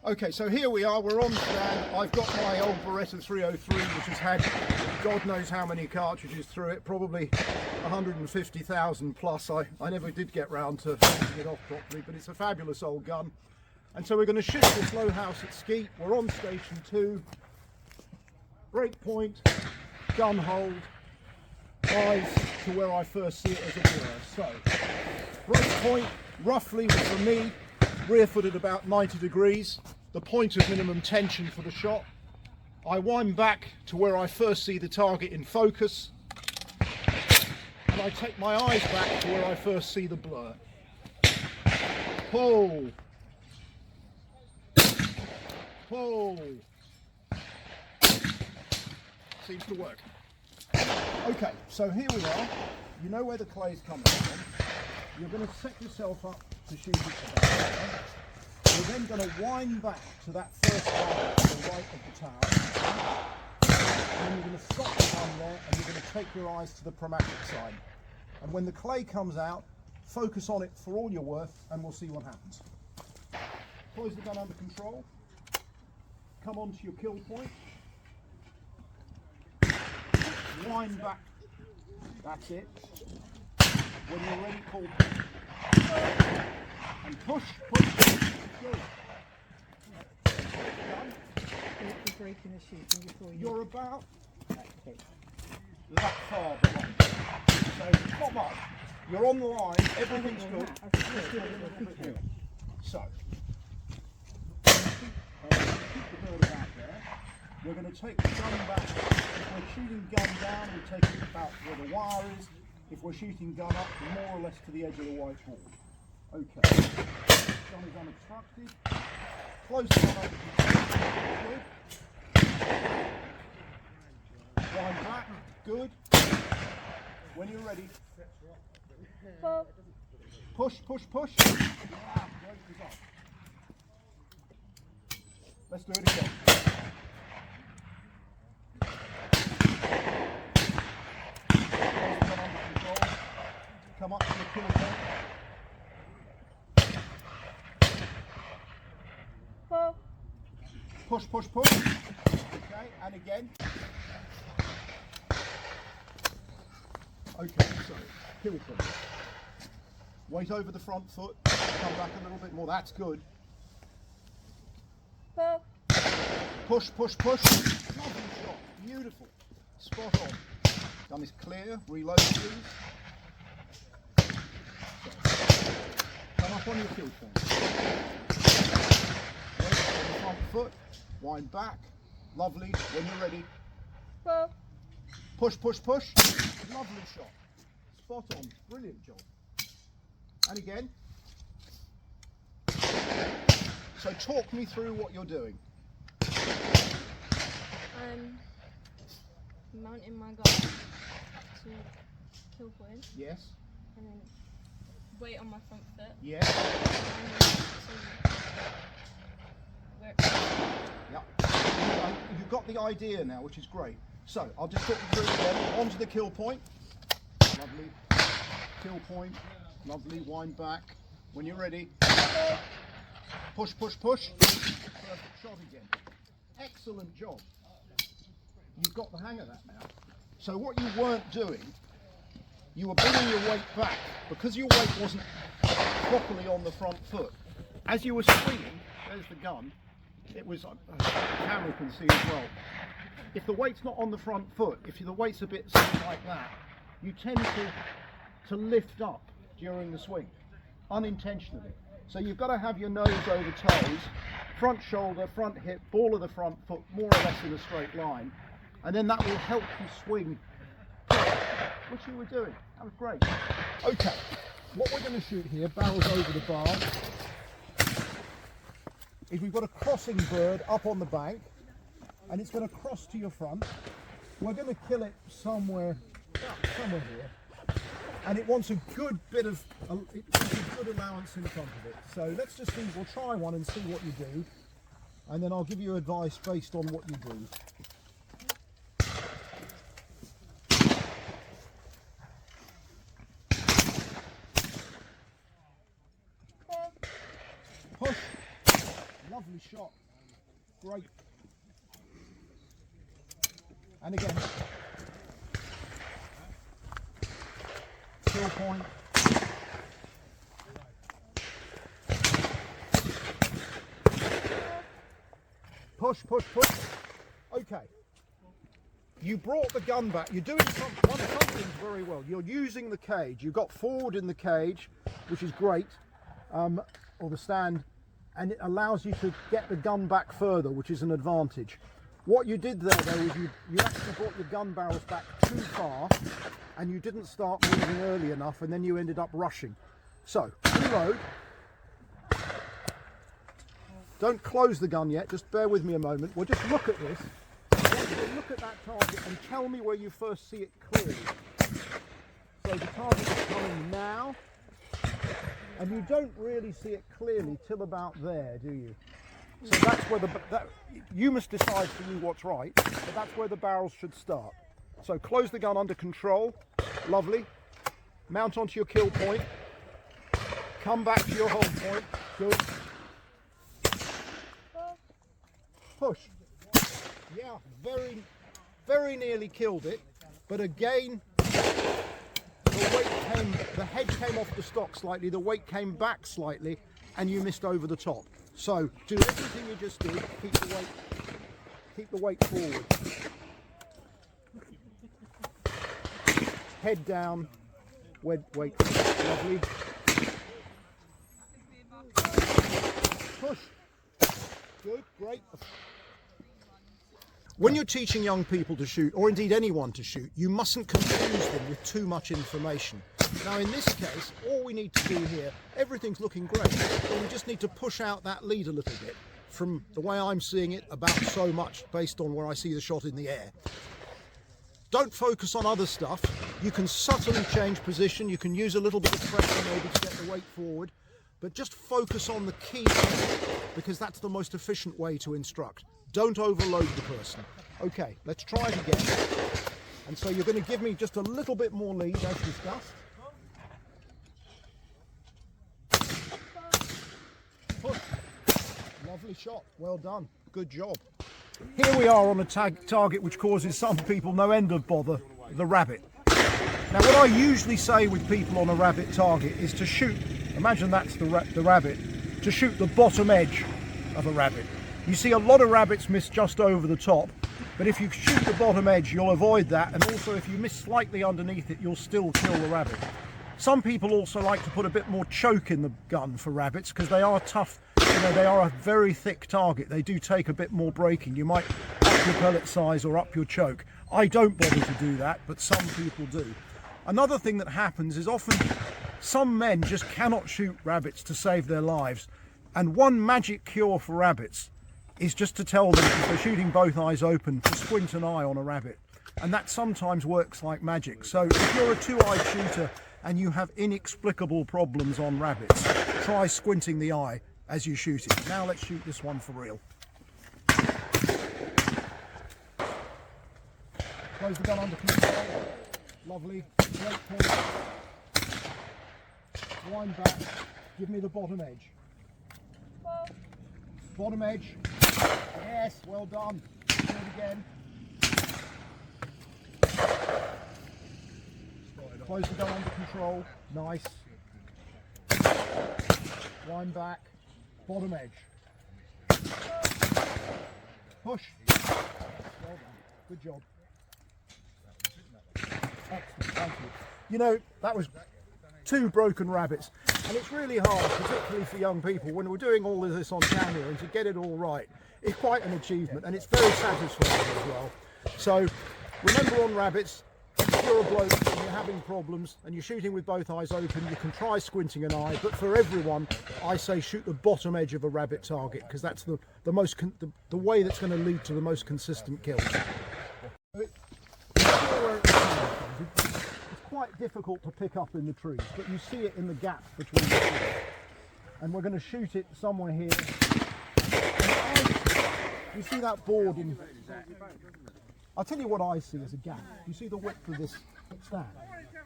Okay, so here we are, we're on stand. I've got my old Beretta 303, which has had God knows how many cartridges through it, probably 150,000 plus. I never did get round to finishing it off properly, but it's a fabulous old gun. And so we're going to shoot this low house at Skeet. We're on station 2, break point, gun hold, eyes to where I first see it as a blur. So, break point, roughly for me, rear footed about 90 degrees, the point of minimum tension for the shot. I wind back to where I first see the target in focus, and I take my eyes back to where I first see the blur. Pull. Pull. Seems to work. Okay, so here we are. You know where the clay's coming from. You're going to set yourself up to shoot it about there. You're then going to wind back to that first target to the right of the tower. And then you're going to stop the gun there, and you're going to take your eyes to the pragmatic side. And when the clay comes out, focus on it for all you're worth, and we'll see what happens. Poise the gun under control. Come on to your kill point. Wind back. That's it. When you're ready, pull. And push. Good. You're breaking the shooting before you... You're about that far behind. So not much. You're on the line. Everything's good. Just do it a little bit here. So keep the bird about there. We're going to take the gun back. If we're shooting gun down, we take it about where the wire is. If we're shooting gun up, more or less to the edge of the white board. Okay. Gun is unobstructed. Close the gun over. Good. Wind back. Good. When you're ready. Push. Yeah, great result. Let's do it again. Come up to the kill point. Push. Okay, and again. Okay, so kill point. Weight over the front foot. Come back a little bit more. That's good. Push. Lovely shot. Beautiful. Spot on. Gun is clear. Reload please. Come up on your kill point. Weight on the front foot. Wind back. Lovely. When you're ready. Push. Lovely shot. Spot on. Brilliant job. And again. So talk me through what you're doing. I'm mounting my gun to kill point. Yes. And then weight on my front foot. Yes. Yeah. You've got the idea now, which is great. So I'll just talk you through it again. Onto the kill point. Lovely. Kill point. Lovely. Wind back. When you're ready. Push. Perfect shot again. Excellent job. You've got the hang of that now. So what you weren't doing, you were bringing your weight back because your weight wasn't properly on the front foot. As you were swinging, there's the gun. It was, the camera can see as well. If the weight's not on the front foot, if the weight's a bit something like that, you tend to lift up during the swing, unintentionally. So you've got to have your nose over toes, front shoulder, front hip, ball of the front foot, more or less in a straight line. And then that will help you swing, which you were doing. That was great. Okay, what we're going to shoot here, barrels over the bar, is we've got a crossing bird up on the bank, and it's going to cross to your front. We're going to kill it somewhere here. And it wants a good bit of, it wants a good allowance in front of it. So let's just see, we'll try one and see what you do. And then I'll give you advice based on what you do. Push. Lovely shot. Great. And again. Kill point. Push, push, push. Okay. You brought the gun back. You're doing some things very well. You're using the cage. You got forward in the cage, which is great, or the stand, and it allows you to get the gun back further, which is an advantage. What you did there, though, is you actually brought your gun barrels back too far, and you didn't start moving early enough, and then you ended up rushing. So, reload. Don't close the gun yet, just bear with me a moment. We'll just look at this. Look at that target and tell me where you first see it clearly. So the target is coming now, and you don't really see it clearly till about there, do you? So that's where you must decide for you what's right, but that's where the barrels should start. So close the gun under control, lovely. Mount onto your kill point, come back to your hold point, good. Push. Yeah, very nearly killed it, but again, the head came off the stock slightly, the weight came back slightly, and you missed over the top. So do everything you just did. Keep the weight forward. Head down. Weight. Lovely. Push. Good. Great. When you're teaching young people to shoot, or indeed anyone to shoot, you mustn't confuse them with too much information. Now in this case, all we need to do here, everything's looking great, but we just need to push out that lead a little bit from the way I'm seeing it, about so much based on where I see the shot in the air. Don't focus on other stuff. You can subtly change position, you can use a little bit of pressure maybe to get the weight forward, but just focus on the key, because that's the most efficient way to instruct. Don't overload the person. Okay, let's try it again. And so you're going to give me just a little bit more lead as discussed. Push. Lovely shot. Well done. Good job. Here we are on a target which causes some people no end of bother, the rabbit. Now what I usually say with people on a rabbit target is to shoot, imagine that's the rabbit, to shoot the bottom edge of a rabbit. You see a lot of rabbits miss just over the top, but if you shoot the bottom edge, you'll avoid that, and also if you miss slightly underneath it, you'll still kill the rabbit. Some people also like to put a bit more choke in the gun for rabbits, because they are tough, you know, they are a very thick target. They do take a bit more braking. You might up your pellet size or up your choke. I don't bother to do that, but some people do. Another thing that happens is often some men just cannot shoot rabbits to save their lives, and one magic cure for rabbits is just to tell them, if they're shooting both eyes open, to squint an eye on a rabbit. And that sometimes works like magic. So if you're a two-eyed shooter and you have inexplicable problems on rabbits, try squinting the eye as you shoot it. Now let's shoot this one for real. Close the gun under control. Lovely. Great point. Wind back. Give me the bottom edge. Bottom edge. Yes, well done. Do it again. Close the gun under control. Nice. Wind back. Bottom edge. Push. Well done. Good job. Excellent. Thank you. You know, that was 2 broken rabbits, and it's really hard, particularly for young people, when we're doing all of this on camera, and to get it all right is quite an achievement, and it's very satisfying as well. So remember, on rabbits, if you're a bloke and you're having problems and you're shooting with both eyes open, you can try squinting an eye, but for everyone I say shoot the bottom edge of a rabbit target, because that's the way that's going to lead to the most consistent kills. It's quite difficult to pick up in the trees, but you see it in the gap between the trees. And we're going to shoot it somewhere here. You see that board in... I'll tell you what I see as a gap. You see the width of this stand?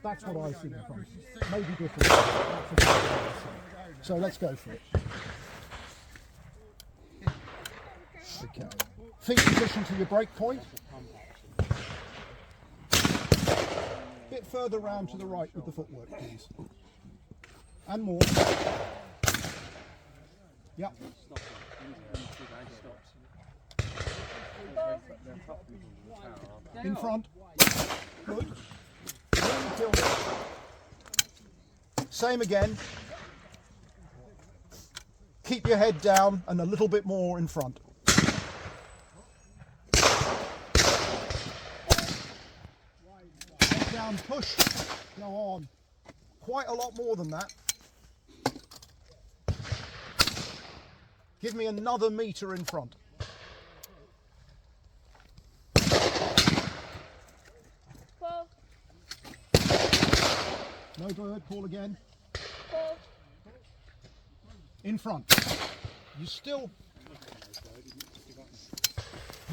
That's what I see in front. Maybe different. That's what I see. So let's go for it. Okay. Feet position to your break point. Bit further round to the right with the footwork, please. And more. Yep. In front. Good. Same again. Keep your head down and a little bit more in front. Head down, push. Go on. Quite a lot more than that. Give me another metre in front. No bird, call again. In front. You still...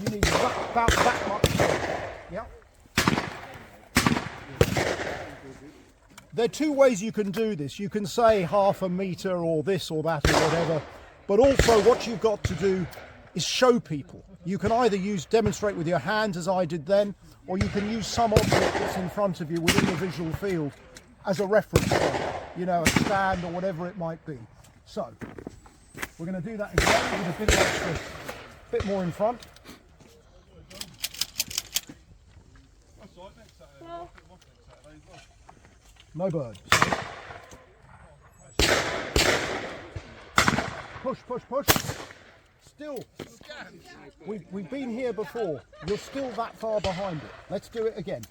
You need about that much. Yep. There are two ways you can do this. You can say half a metre or this or that or whatever. But also what you've got to do is show people. You can either demonstrate with your hands as I did then, or you can use some object that's in front of you within the visual field as a reference point, you know, a stand or whatever it might be. So, we're going to do that again with a bit extra, bit more in front. No bird. Push, push, push. Still, we've been here before. You're still that far behind it. Let's do it again.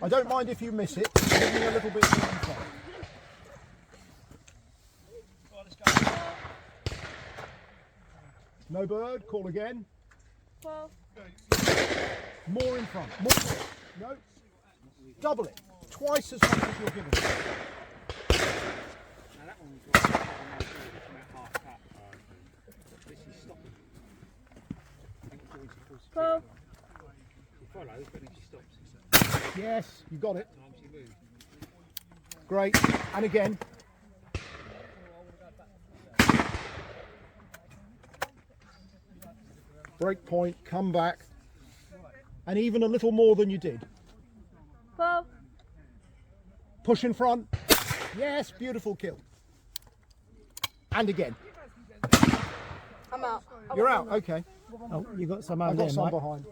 I don't mind if you miss it. Give me a little bit more in front. No bird. Call again. More in front. More. No. Double it. Twice as much as you're giving. Yes, you got it. Great. And again. Break point, come back. And even a little more than you did. Push in front. Yes, beautiful kill. And again. I'm out. You're out, okay. Oh, you got some over I've there, got some Mike. behind.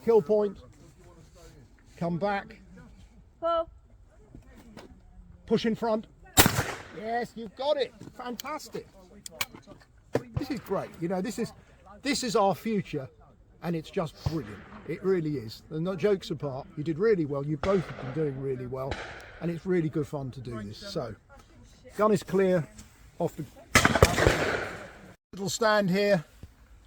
Kill point. Come back. Push in front. Yes, you've got it. Fantastic. This is great. You know, this is our future, and it's just brilliant. It really is. And not jokes apart, you did really well. You both have been doing really well, and it's really good fun to do this. So, gun is clear off the little stand here.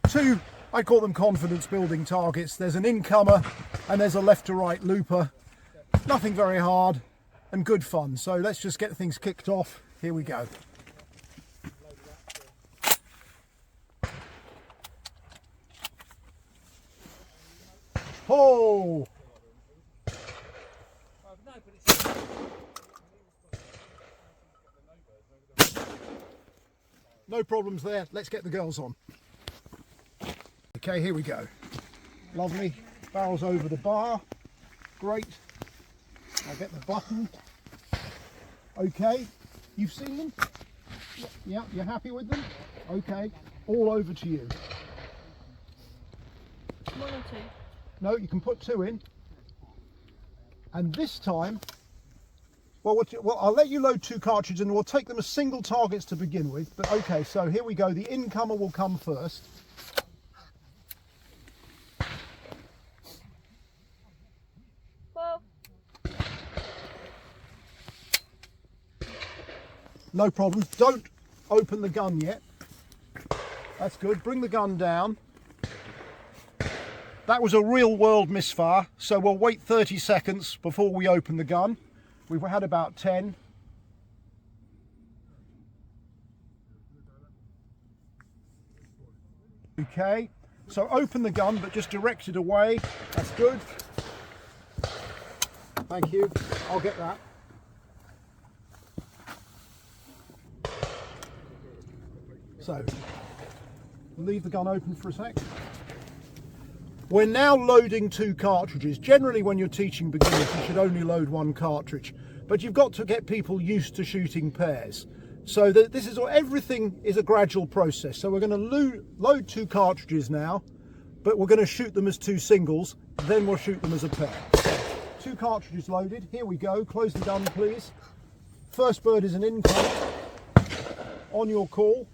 Two, I call them confidence building targets. There's an incomer and there's a left to right looper. Nothing very hard and good fun. So let's just get things kicked off. Here we go. Oh! No problems there. Let's get the girls on. Okay, here we go. Lovely. Barrels over the bar. Great. I'll get the button. Okay. You've seen them? Yeah, you're happy with them? Okay. All over to you. One or two. No, you can put two in. And this time, well, I'll let you load two cartridges and we'll take them as single targets to begin with. But okay, so here we go. The incomer will come first. No problem. Don't open the gun yet. That's good. Bring the gun down. That was a real world misfire, so we'll wait 30 seconds before we open the gun. We've had about 10. Okay, so open the gun, but just direct it away. That's good. Thank you. I'll get that. So, leave the gun open for a sec. We're now loading 2 cartridges. Generally when you're teaching beginners you should only load 1 cartridge, but you've got to get people used to shooting pairs. So this is everything is a gradual process. So we're going to load 2 cartridges now, but we're going to shoot them as 2 singles, then we'll shoot them as a pair. 2 cartridges loaded, here we go, close the gun please. First bird is an incoming, on your call.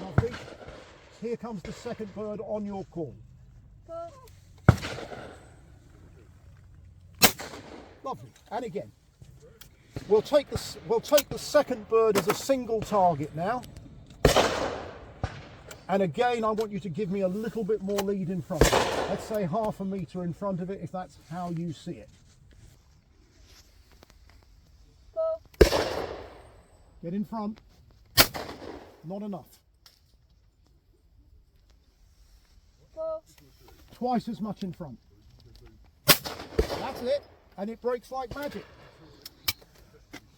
Lovely. Here comes the second bird on your call. Lovely, and again. We'll take the second bird as a single target now. And again, I want you to give me a little bit more lead in front of it. Let's say half a metre in front of it, if that's how you see it. Get in front. Not enough. Twice as much in front. That's it. And it breaks like magic.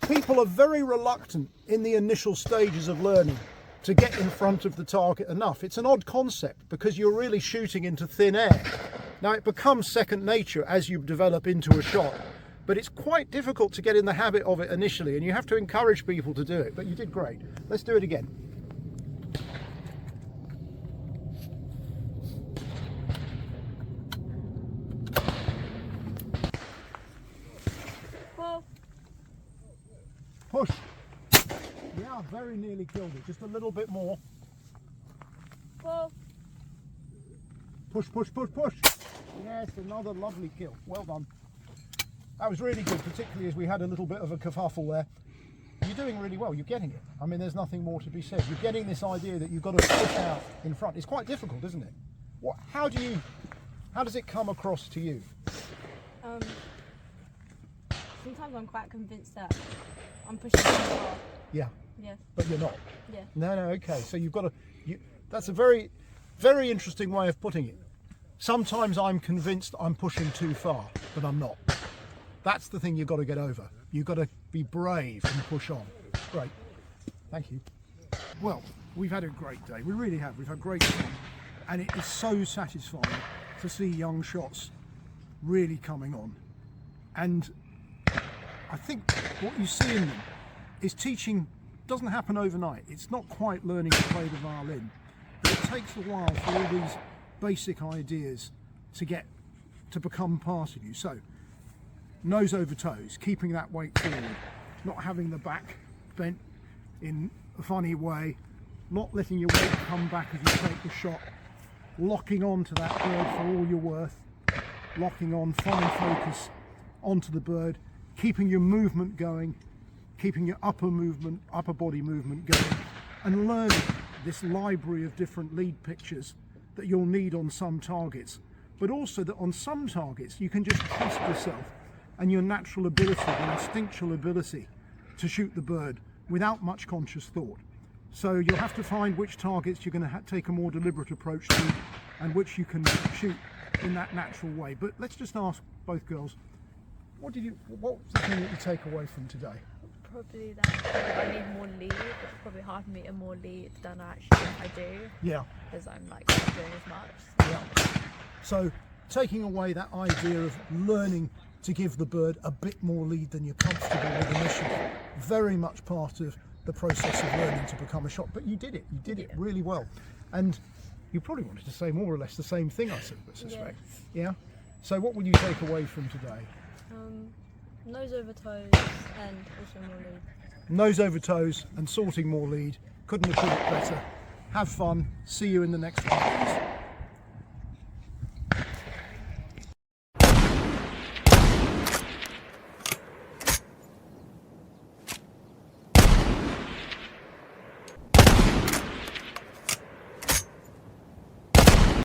People are very reluctant in the initial stages of learning to get in front of the target enough. It's an odd concept because you're really shooting into thin air. Now it becomes second nature as you develop into a shot, but it's quite difficult to get in the habit of it initially, and you have to encourage people to do it. But you did great. Let's do it again. Push. Yeah, very nearly killed it. Just a little bit more. Push, push, push, push. Yes, another lovely kill. Well done. That was really good, particularly as we had a little bit of a kerfuffle there. You're doing really well. You're getting it. I mean, there's nothing more to be said. You're getting this idea that you've got to push out in front. It's quite difficult, isn't it? How does it come across to you? Sometimes I'm quite convinced that I'm pushing too far. Yeah. Yes. But you're not. Yeah. No, okay. So you've got to. That's a very, very interesting way of putting it. Sometimes I'm convinced I'm pushing too far, but I'm not. That's the thing you've got to get over. You've got to be brave and push on. Great. Thank you. Well, we've had a great day. We really have. We've had great fun. And it is so satisfying to see young shots really coming on. And I think what you see in them is teaching doesn't happen overnight. It's not quite learning to play the violin, but it takes a while for all these basic ideas to become part of you. So, nose over toes, keeping that weight forward, not having the back bent in a funny way, not letting your weight come back as you take the shot, locking on to that bird for all you're worth, locking on, fine focus onto the bird, keeping your movement going, keeping your upper body movement going, and learning this library of different lead pictures that you'll need on some targets, but also that on some targets you can just trust yourself and your natural ability, your instinctual ability to shoot the bird without much conscious thought. So you'll have to find which targets you're going to take a more deliberate approach to and which you can shoot in that natural way. But let's just ask both girls, what was the thing that you take away from today? Probably that I need more lead. It's probably hard for me to more lead than I do. Yeah. Because I'm like not doing as much. Yeah. So taking away that idea of learning to give the bird a bit more lead than you're comfortable with initially, very much part of the process of learning to become a shot. But you did it. You did it really well. And you probably wanted to say more or less the same thing, I suspect. Yes. Yeah. So what will you take away from today? Nose over toes and also more lead. Nose over toes and sorting more lead. Couldn't have put it better. Have fun. See you in the next one.